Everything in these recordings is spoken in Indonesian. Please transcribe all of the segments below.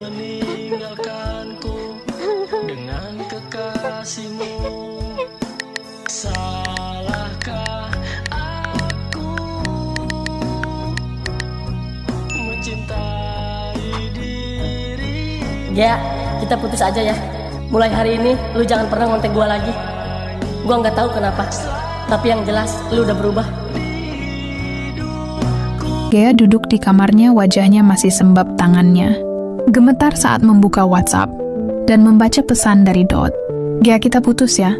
meninggalkanku dengan kekasihmu. Salahkah aku mencintai diri? Ya, kita putus aja ya. Mulai hari ini lu jangan pernah ngontek gua lagi. Gua nggak tahu kenapa, tapi yang jelas lu udah berubah. Gea duduk di kamarnya, wajahnya masih sembab tangannya. Gemetar saat membuka WhatsApp dan membaca pesan dari Dot. Gea, kita putus ya.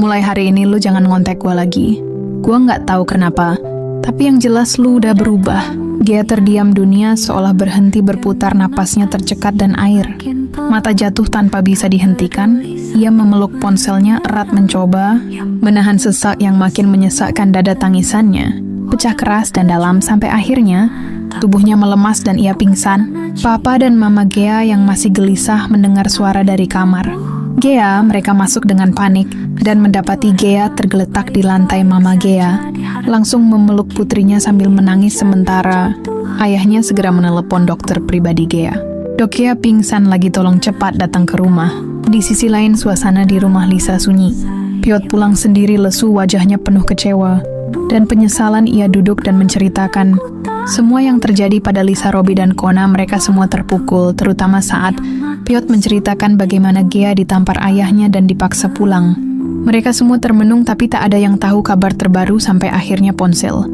Mulai hari ini lu jangan ngontek gua lagi. Gua nggak tahu kenapa, tapi yang jelas lu udah berubah. Gea terdiam, dunia seolah berhenti berputar, napasnya tercekat dan air. Mata jatuh tanpa bisa dihentikan. Ia memeluk ponselnya erat, mencoba menahan sesak yang makin menyesakkan dada. Tangisannya pecah keras dan dalam sampai akhirnya tubuhnya melemas dan ia pingsan. Papa dan Mama Gea yang masih gelisah mendengar suara dari kamar. Gea, mereka masuk dengan panik dan mendapati Gea tergeletak di lantai. Mama Gea langsung memeluk putrinya sambil menangis, sementara ayahnya segera menelepon dokter pribadi Gea. Dok, Gea pingsan lagi, tolong cepat datang ke rumah. Di sisi lain, suasana di rumah Lisa sunyi. Piot pulang sendiri, lesu, wajahnya penuh kecewa dan penyesalan. Ia duduk dan menceritakan semua yang terjadi pada Lisa, Robi, dan Kona. Mereka semua terpukul, terutama saat Piot menceritakan bagaimana Gea ditampar ayahnya dan dipaksa pulang. Mereka semua termenung, tapi tak ada yang tahu kabar terbaru sampai akhirnya ponsel.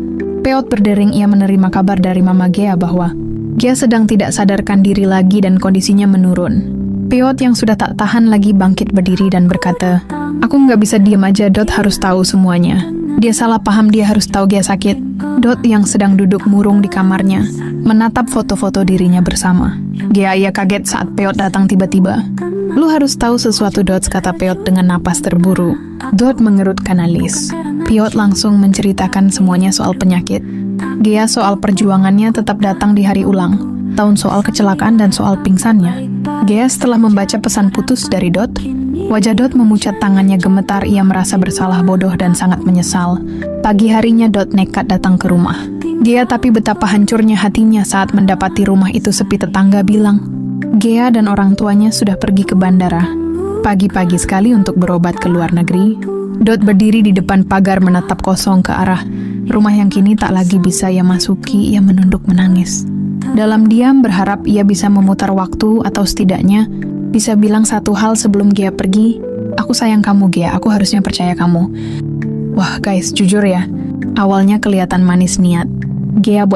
Piot berdering, ia menerima kabar dari Mama Gea bahwa Gea sedang tidak sadarkan diri lagi dan kondisinya menurun. Piot yang sudah tak tahan lagi bangkit berdiri dan berkata, "Aku nggak bisa diam aja, Dot harus tahu semuanya. Dia salah paham, dia harus tahu Gea sakit." Dot yang sedang duduk murung di kamarnya menatap foto-foto dirinya bersama Gea. Ia kaget saat Piot datang tiba-tiba. "Lu harus tahu sesuatu, Dot," kata Piot dengan napas terburu. Dot mengerutkan alis. Piot langsung menceritakan semuanya, soal penyakit Gea, soal perjuangannya tetap datang di hari ulang tahun, soal kecelakaan, dan soal pingsannya. Gea setelah membaca pesan putus dari Dot, wajah Dot memucat, tangannya gemetar. Ia merasa bersalah, bodoh, dan sangat menyesal. Pagi harinya Dot nekat datang ke rumah Gea, tapi betapa hancurnya hatinya saat mendapati rumah itu sepi. Tetangga bilang Gea dan orang tuanya sudah pergi ke bandara pagi-pagi sekali untuk berobat ke luar negeri. Dot berdiri di depan pagar menatap kosong ke arah rumah yang kini tak lagi bisa ia masuki. Ia menunduk menangis. Dalam diam berharap ia bisa memutar waktu atau setidaknya bisa bilang satu hal sebelum Gea pergi. "Aku sayang kamu, Gea. Aku harusnya percaya kamu." Wah guys, jujur ya, awalnya kelihatan manis niat Gea buat